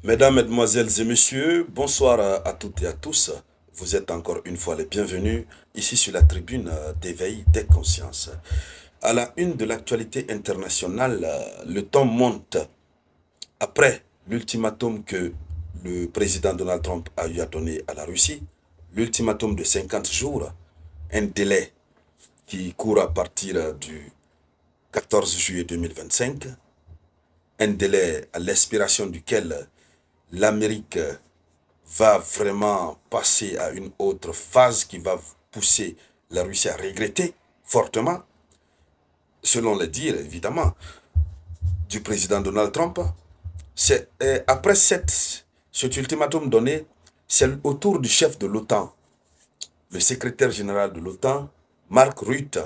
Mesdames, Mesdemoiselles et Messieurs, bonsoir à toutes et à tous. Vous êtes encore une fois les bienvenus ici sur la tribune d'éveil des consciences. À la une de l'actualité internationale, le temps monte après l'ultimatum que le président Donald Trump a eu à donner à la Russie, l'ultimatum de 50 jours, un délai qui court à partir du 14 juillet 2025, un délai à l'expiration duquel l'Amérique va vraiment passer à une autre phase qui va pousser la Russie à regretter fortement, selon les dires évidemment du président Donald Trump. C'est après cet ultimatum donné, c'est au tour du chef de l'OTAN, le secrétaire général de l'OTAN, Mark Rutte,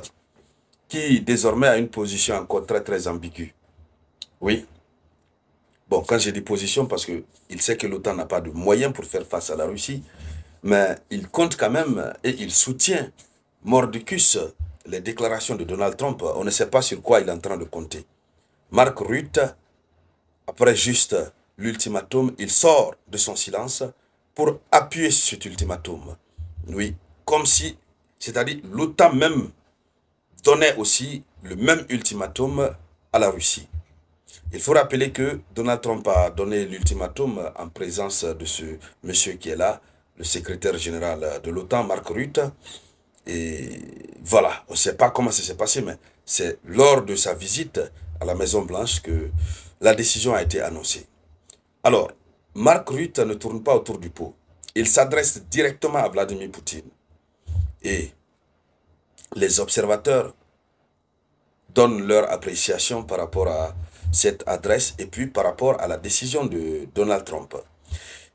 qui désormais a une position encore très ambiguë. Oui, bon, quand j'ai dit position, parce qu'il sait que l'OTAN n'a pas de moyens pour faire face à la Russie, mais il compte quand même et il soutient mordicus les déclarations de Donald Trump. On ne sait pas sur quoi il est en train de compter. Mark Rutte, après juste l'ultimatum, il sort de son silence pour appuyer cet ultimatum. Oui, comme si, c'est-à-dire l'OTAN même donnait aussi le même ultimatum à la Russie. Il faut rappeler que Donald Trump a donné l'ultimatum en présence de ce monsieur qui est là, le secrétaire général de l'OTAN, Mark Rutte. Et voilà, on ne sait pas comment ça s'est passé, mais c'est lors de sa visite à la Maison-Blanche que la décision a été annoncée. Alors, Mark Rutte ne tourne pas autour du pot. Il s'adresse directement à Vladimir Poutine. Et les observateurs donnent leur appréciation par rapport à cette adresse et puis par rapport à la décision de Donald Trump.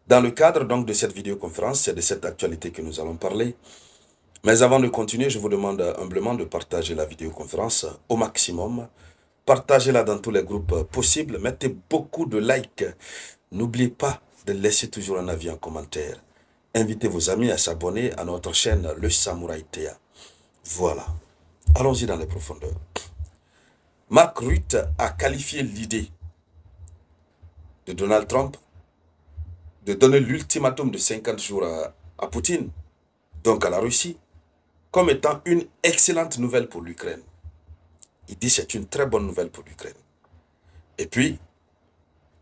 Dans le cadre donc de cette vidéoconférence, c'est de cette actualité que nous allons parler. Mais avant de continuer, je vous demande humblement de partager la vidéoconférence au maximum. Partagez-la dans tous les groupes possibles. Mettez beaucoup de likes. N'oubliez pas de laisser toujours un avis en commentaire. Invitez vos amis à s'abonner à notre chaîne Le Samouraï Théa. Voilà. Allons-y dans les profondeurs. Mark Rutte a qualifié l'idée de Donald Trump de donner l'ultimatum de 50 jours à Poutine, donc à la Russie, comme étant une excellente nouvelle pour l'Ukraine. Il dit que c'est une très bonne nouvelle pour l'Ukraine. Et puis,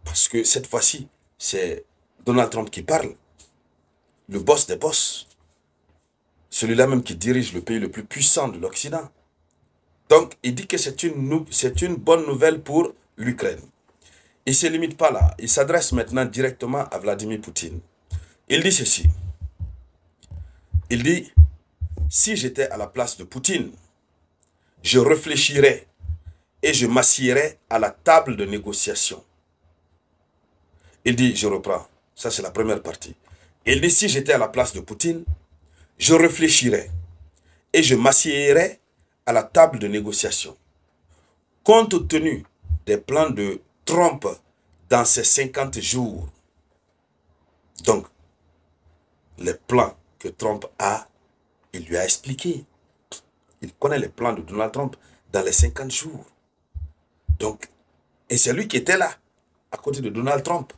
parce que cette fois-ci, c'est Donald Trump qui parle, le boss des boss, celui-là même qui dirige le pays le plus puissant de l'Occident. Donc, il dit que c'est une bonne nouvelle pour l'Ukraine. Il ne se limite pas là. Il s'adresse maintenant directement à Vladimir Poutine. Il dit ceci. Il dit, si j'étais à la place de Poutine, je réfléchirais et je m'assierais à la table de négociation. Il dit, je reprends, ça c'est la première partie. Il dit, si j'étais à la place de Poutine, je réfléchirais et je m'assierais à la table de négociation. Compte tenu des plans de Trump dans ces 50 jours, donc les plans que Trump a, il lui a expliqué. Il connaît les plans de Donald Trump dans les 50 jours. Donc, et c'est lui qui était là, à côté de Donald Trump.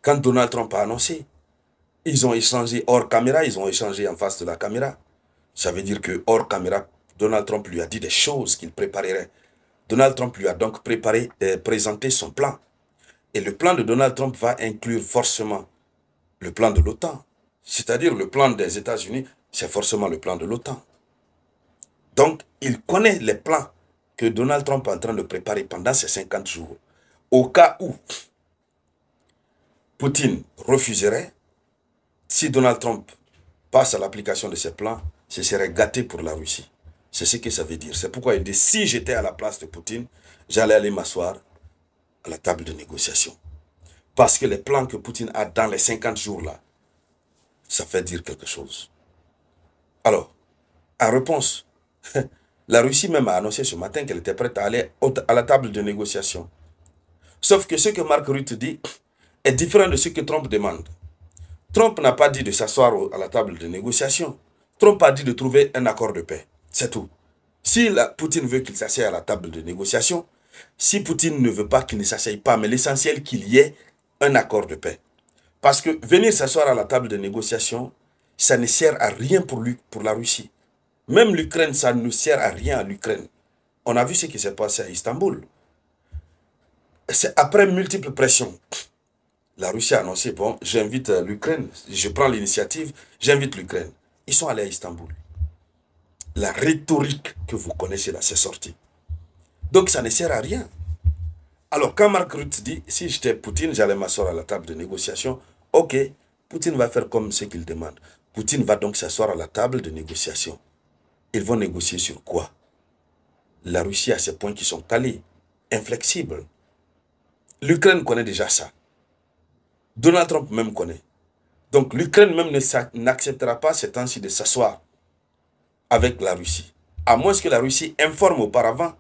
Quand Donald Trump a annoncé, ils ont échangé hors caméra, ils ont échangé en face de la caméra. Ça veut dire que hors caméra, Donald Trump lui a dit des choses qu'il préparerait. Donald Trump lui a donc présenté son plan. Et le plan de Donald Trump va inclure forcément le plan de l'OTAN. C'est-à-dire le plan des États-Unis, c'est forcément le plan de l'OTAN. Donc, il connaît les plans que Donald Trump est en train de préparer pendant ces 50 jours. Au cas où Poutine refuserait, si Donald Trump passe à l'application de ces plans, ce serait gâté pour la Russie. C'est ce que ça veut dire. C'est pourquoi il dit, si j'étais à la place de Poutine, j'allais aller m'asseoir à la table de négociation. Parce que les plans que Poutine a dans les 50 jours là, ça fait dire quelque chose. Alors, en réponse, la Russie même a annoncé ce matin qu'elle était prête à aller à la table de négociation. Sauf que ce que Mark Rutte dit est différent de ce que Trump demande. Trump n'a pas dit de s'asseoir à la table de négociation. Trump a dit de trouver un accord de paix. C'est tout. Si Poutine veut qu'il s'assieye à la table de négociation, si Poutine ne veut pas qu'il ne s'asseye pas, mais l'essentiel qu'il y ait un accord de paix. Parce que venir s'asseoir à la table de négociation, ça ne sert à rien pour la Russie. Même l'Ukraine, ça ne sert à rien à l'Ukraine. On a vu ce qui s'est passé à Istanbul. C'est après multiples pressions. La Russie a annoncé, bon, j'invite l'Ukraine, je prends l'initiative, j'invite l'Ukraine. Ils sont allés à Istanbul. La rhétorique que vous connaissez là, c'est sorti. Donc ça ne sert à rien. Alors quand Mark Rutte dit, si j'étais Poutine, j'allais m'asseoir à la table de négociation, ok, Poutine va faire comme ce qu'il demande. Poutine va donc s'asseoir à la table de négociation. Ils vont négocier sur quoi? La Russie a ses points qui sont calés, inflexibles. L'Ukraine connaît déjà ça. Donald Trump même connaît. Donc l'Ukraine même n'acceptera pas ces temps-ci de s'asseoir avec la Russie. À moins que la Russie informe auparavant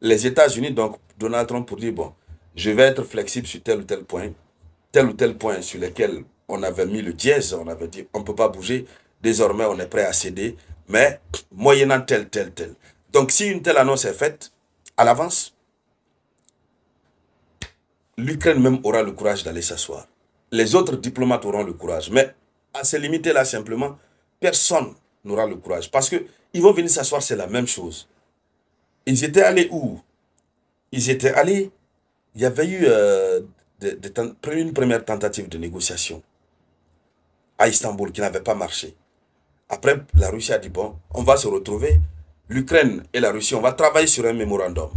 les États-Unis, donc Donald Trump, pour dire, bon, je vais être flexible sur tel ou tel point sur lequel on avait mis le dièse, on avait dit, on ne peut pas bouger, désormais on est prêt à céder, mais moyennant tel. Donc si une telle annonce est faite, à l'avance, l'Ukraine même aura le courage d'aller s'asseoir. Les autres diplomates auront le courage. Mais à se limiter là simplement, personne n'aura le courage. Parce qu'ils vont venir s'asseoir, c'est la même chose. Ils étaient allés où? Ils étaient allés, il y avait eu une première tentative de négociation à Istanbul qui n'avait pas marché. Après, la Russie a dit, bon, on va se retrouver. L'Ukraine et la Russie, on va travailler sur un mémorandum.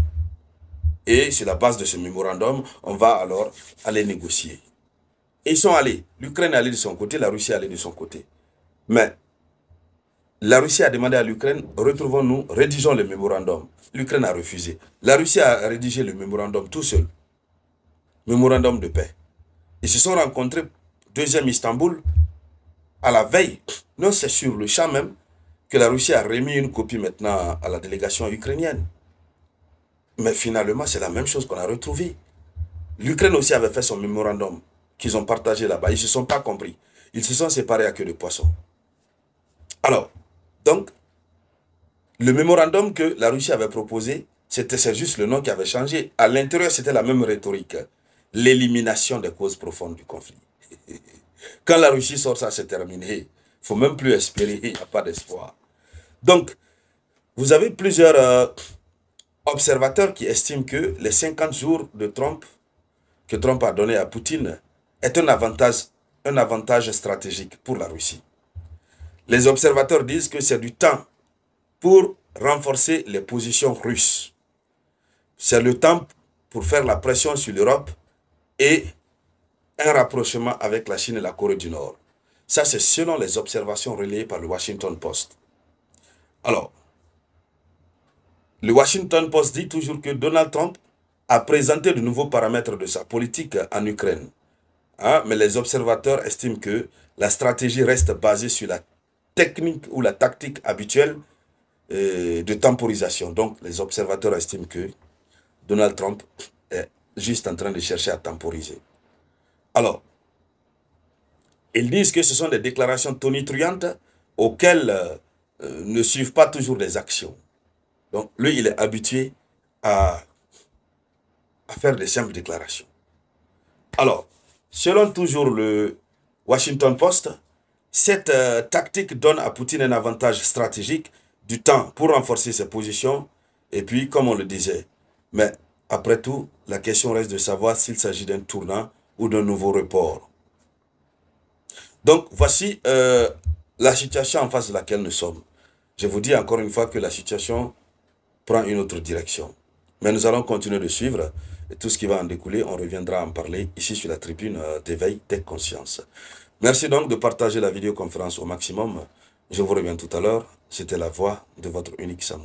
Et sur la base de ce mémorandum, on va alors aller négocier. Et ils sont allés. L'Ukraine est allée de son côté, la Russie est allée de son côté. Mais la Russie a demandé à l'Ukraine, retrouvons-nous, rédigeons le mémorandum. L'Ukraine a refusé. La Russie a rédigé le mémorandum tout seul. Mémorandum de paix. Ils se sont rencontrés, deuxième Istanbul, à la veille. Non, c'est sur le champ même que la Russie a remis une copie maintenant à la délégation ukrainienne. Mais finalement, c'est la même chose qu'on a retrouvée. L'Ukraine aussi avait fait son mémorandum qu'ils ont partagé là-bas. Ils ne se sont pas compris. Ils se sont séparés à queue de poisson. Alors, donc, le mémorandum que la Russie avait proposé, c'est juste le nom qui avait changé. À l'intérieur, c'était la même rhétorique. L'élimination des causes profondes du conflit. Quand la Russie sort ça, c'est terminé. Il ne faut même plus espérer, il n'y a pas d'espoir. Donc, vous avez plusieurs observateurs qui estiment que les 50 jours de Trump, que Trump a donné à Poutine, est un avantage stratégique pour la Russie. Les observateurs disent que c'est du temps pour renforcer les positions russes. C'est le temps pour faire la pression sur l'Europe et un rapprochement avec la Chine et la Corée du Nord. Ça, c'est selon les observations relayées par le Washington Post. Alors, le Washington Post dit toujours que Donald Trump a présenté de nouveaux paramètres de sa politique en Ukraine. Mais les observateurs estiment que la stratégie reste basée sur la technique ou la tactique habituelle de temporisation. Donc, les observateurs estiment que Donald Trump est juste en train de chercher à temporiser. Alors, ils disent que ce sont des déclarations tonitruantes auxquelles ne suivent pas toujours des actions. Donc, lui, il est habitué à faire des simples déclarations. Alors, selon toujours le Washington Post, cette tactique donne à Poutine un avantage stratégique, du temps pour renforcer ses positions, et puis, comme on le disait, mais après tout, la question reste de savoir s'il s'agit d'un tournant ou d'un nouveau report. Donc, voici la situation en face de laquelle nous sommes. Je vous dis encore une fois que la situation prend une autre direction. Mais nous allons continuer de suivre et tout ce qui va en découler, on reviendra en parler ici sur la tribune d'éveil des consciences. Merci donc de partager la vidéoconférence au maximum. Je vous reviens tout à l'heure. C'était la voix de votre unique Samouraï.